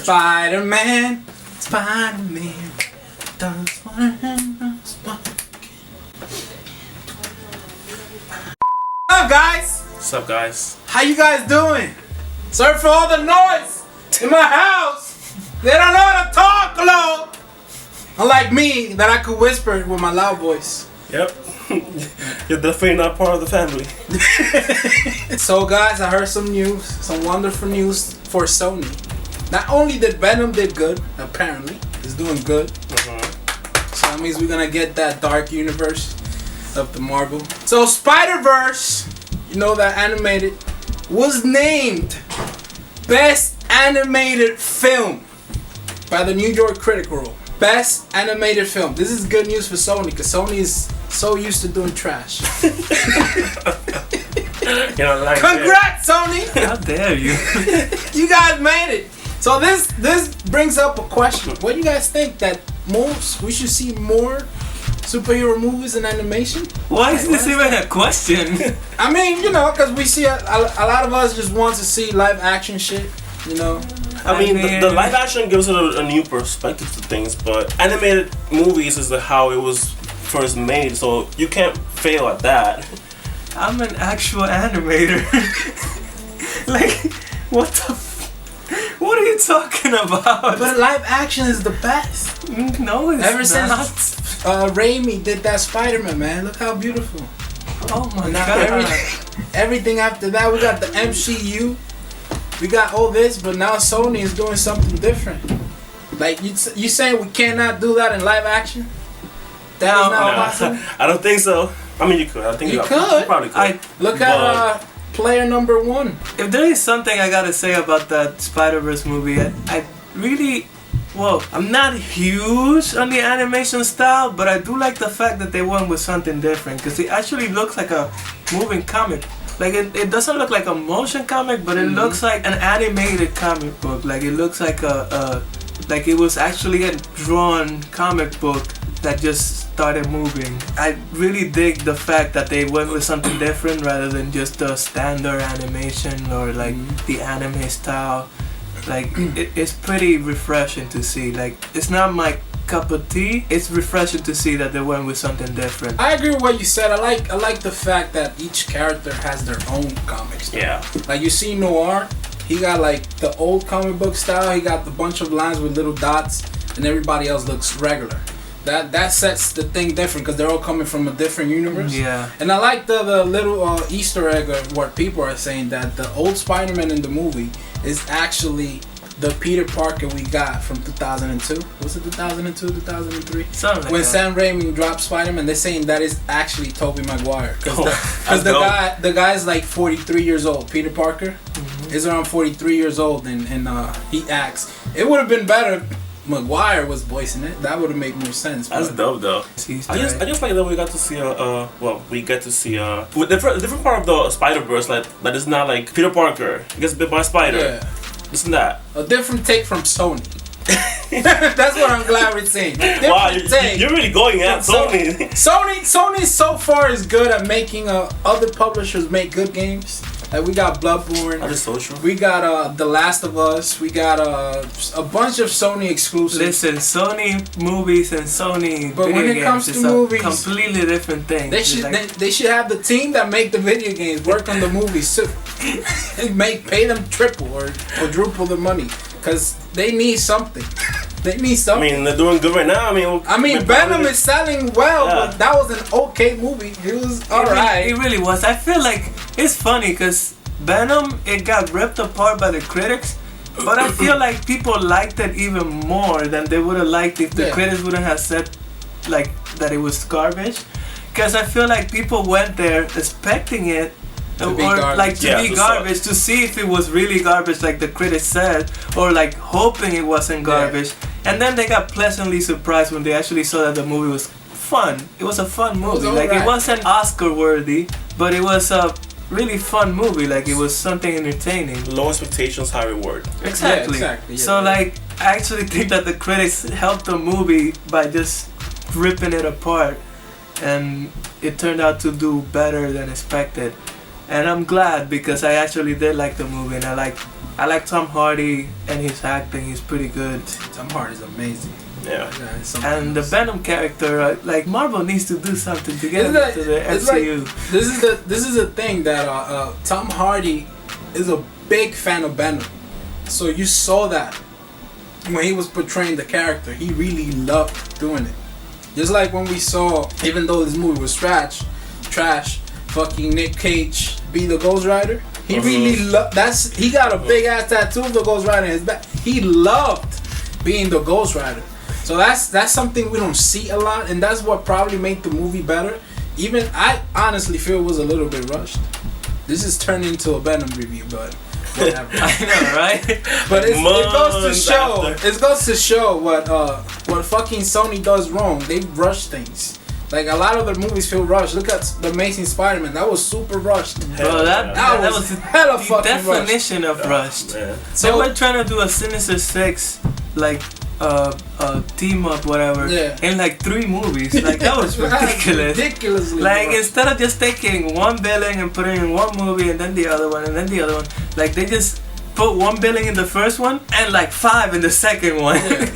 Spider-Man, Spider-Man, does what up, guys? What's up, guys? How you guys doing? Sorry for all the noise in my house. They don't know how to talk low. Unlike me, that I could whisper with my loud voice. Yep. You're definitely not part of the family. So, guys, I heard some news, some wonderful news for Sony. Not only did Venom did good, apparently, it's doing good. So that means we're gonna get that dark universe of the Marvel. So Spider-Verse, you know, that animated, was named Best Animated Film by the New York Critical Role. Best Animated Film. This is good news for Sony, because Sony is so used to doing trash. You know, like Congrats, Sony! How dare you? You guys made it. So this brings up a question. What do you guys think, that we should see more superhero movies and animation? Why is this even a question? I mean, you know, because we see a lot of us just want to see live action shit, you know. I mean, the live action gives it a new perspective to things, but animated movies is how it was first made, so you can't fail at that. I'm an actual animator. Like, what the what are you talking about? But live action is the best. No, it's Ever not. since Raimi did that Spider-Man, man, look how beautiful. Oh my Now god. everything after that, we got the MCU, we got all this, but now Sony is doing something different. Like, you saying we cannot do that in live action? That is not possible? I don't think so. I mean, you could. I think You you could. probably could. Look at player number 1. If there is something I gotta say about that Spider-Verse movie, I really, well, I'm not huge on the animation style, but I do like the fact that they went with something different, because it actually looks like a moving comic. Like, it doesn't look like a motion comic, but it looks like an animated comic book. Like, it looks like like it was actually a drawn comic book that just started moving. I really dig the fact that they went with something different rather than just the standard animation or like the anime style. Like, it's pretty refreshing to see. Like, it's not my cup of tea. It's refreshing to see that they went with something different. I agree with what you said. I like the fact that each character has their own comics. Yeah. Like, you see Noir, he got like the old comic book style. He got the bunch of lines with little dots, and everybody else looks regular. That sets the thing different, because they're all coming from a different universe. Yeah. And I like the little Easter egg of what people are saying, that the old Spider-Man in the movie is actually the Peter Parker we got from 2002. Was it 2002, 2003? Something like when that. Sam Raimi dropped Spider-Man, they're saying that is actually Tobey Maguire. Because dope. the guy's like 43 years old. Peter Parker is around 43 years old, and he acts. It would have been better if Maguire was voicing it. That would have made more sense. That's dope, though. I just like that we got to see with different part of the Spider-Verse that is not like Peter Parker gets bit by a spider. Yeah. This and that. A different take from Sony. That's what I'm glad we're seeing. Wow, you're really going at Sony. Sony so far is good at making other publishers make good games. Like, we got Bloodborne. That is so true. We got The Last of Us. We got a bunch of Sony exclusives. Listen, Sony movies and Sony But video when it games comes to is movies, a completely different thing. They should have the team that make the video games work on the movies too. Pay them triple or quadruple the money, because they need something. They need something. I mean, they're doing good right now. I mean, Venom is selling well, but that was an okay movie. It was alright. It really was. I feel like it's funny because Venom, it got ripped apart by the critics, but I feel like people liked it even more than they would have liked if the critics wouldn't have said like that it was garbage. Because I feel like people went there expecting it to be garbage, to see if it was really garbage like the critics said, or like hoping it wasn't garbage. And then they got pleasantly surprised when they actually saw that the movie was fun. It was a fun movie. It wasn't Oscar worthy, but it was a really fun movie. Like, it was something entertaining. Low expectations, high reward. Exactly. So like, I actually think that the critics helped the movie by just ripping it apart, and it turned out to do better than expected. And I'm glad, because I actually did like the movie, and I I like Tom Hardy and his acting. He's pretty good. Tom Hardy's amazing. Yeah. And the Venom character, like Marvel needs to do something to get him into the MCU. Like, this is the thing that Tom Hardy is a big fan of Venom, so you saw that when he was portraying the character, he really loved doing it. Just like when we saw, even though this movie was trash, fucking Nick Cage be the Ghost Rider. He really loved. He got a big ass tattoo of the Ghost Rider in his back. He loved being the Ghost Rider. So that's something we don't see a lot, and that's what probably made the movie better. Even I honestly feel it was a little bit rushed. This is turned into a Venom review, but whatever. I know, right? But it goes to show what fucking Sony does wrong. They rush things. Like a lot of their movies feel rushed. Look at the Amazing Spider-Man. That was super rushed. Bro, that was hella the fucking definition rushed. of rushed. Yeah. So they were trying to do a Sinister Six, like team up, whatever, in like 3 movies. Like that was ridiculous. Ridiculously. Like rushed. instead of just taking one billing and putting in one movie and then the other one and then the other one, like they just put 1 billing in the first one and like 5 in the second one. Yeah.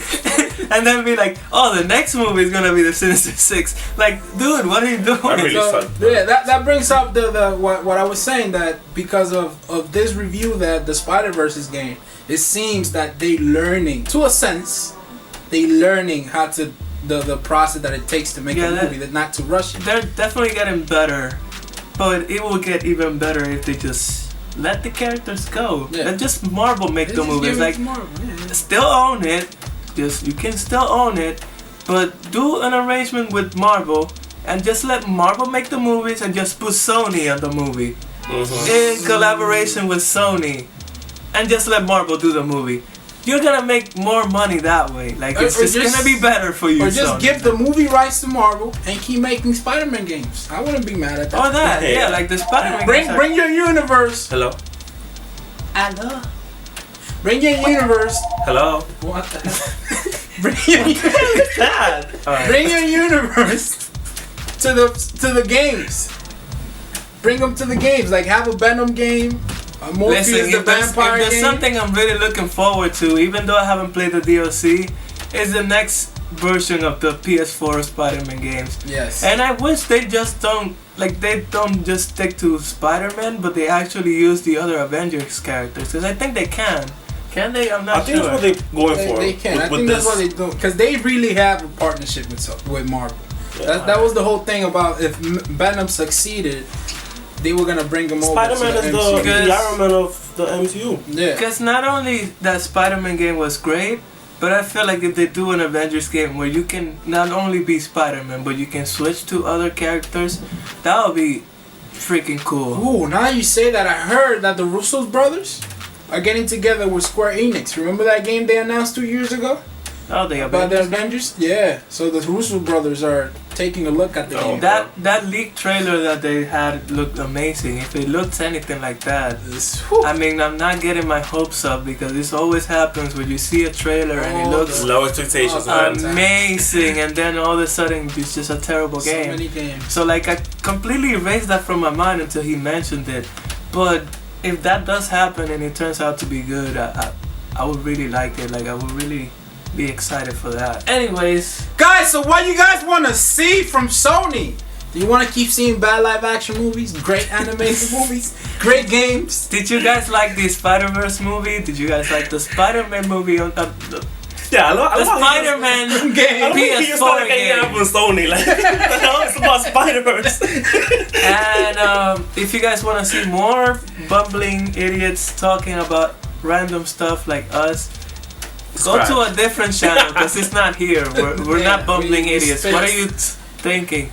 And then be like, oh, the next movie is gonna be the Sinister Six. Like, dude, what are you doing? That brings up the what I was saying, that because of this review that the Spider-Verse is getting, it seems that they learning, to a sense, how to the process that it takes to make a movie, that not to rush it. They're definitely getting better, but it will get even better if they just let the characters go. Yeah. And just Marvel make the movies. Like, still own it. You can still own it, but do an arrangement with Marvel and just let Marvel make the movies and just put Sony on the movie in collaboration with Sony, and just let Marvel do the movie. You're gonna make more money that way. Like it's just gonna be better for you. Or just Sony. give the movie rights to Marvel and keep making Spider-Man games. I wouldn't be mad at that. Or that, yeah, like the Spider-Man. Bring your universe. Hello. Bring your universe. Hello. What the hell? Bring your universe to the games. Bring them to the games. Like have a Venom game, a Morpheus the Vampire game. If there's something I'm really looking forward to, even though I haven't played the DLC, is the next version of the PS4 Spider-Man games. Yes. And I wish they don't just stick to Spider-Man, but they actually use the other Avengers characters, because I think they can. Can they? I'm not sure. I think that's what they're going for. They can. I think that's what they do, because they really have a partnership with Marvel. Yeah. That was the whole thing about if Venom succeeded, they were gonna bring him over. Spider-Man is the Iron Man of the MCU. Yeah. Because not only that Spider-Man game was great, but I feel like if they do an Avengers game where you can not only be Spider-Man, but you can switch to other characters, that would be freaking cool. Ooh, now you say that, I heard that the Russo brothers are getting together with Square Enix. Remember that game they announced 2 years ago? Oh, the about the Avengers? Yeah. So the Russo brothers are taking a look at the game. That leaked trailer that they had looked amazing. If it looks anything like that, I mean, I'm not getting my hopes up, because this always happens when you see a trailer and it looks low expectations, amazing, and then all of a sudden it's just a terrible game. So many games. So like I completely erased that from my mind until he mentioned it. But if that does happen and it turns out to be good, I would really like it. Like I would really be excited for that. Anyways, guys, so what you guys want to see from Sony? Do you want to keep seeing bad live action movies, great animated movies, great games? Did you guys like the Spider-Verse movie? Did you guys like the Spider-Man movie on the Spider-Man game? PS4 game with Sony, like it's about Spider-Verse. And if you guys want to see more bumbling idiots talking about random stuff like us, go to a different channel, because it's not here. We're not bumbling idiots. What are you thinking?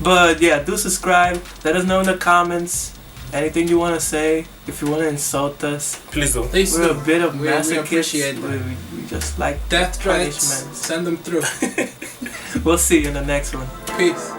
But yeah, do subscribe. Let us know in the comments anything you want to say. If you want to insult us, please do. We're a bit of masochists. We appreciate that. We just like death threats. punishments. Send them through. We'll see you in the next one. Peace.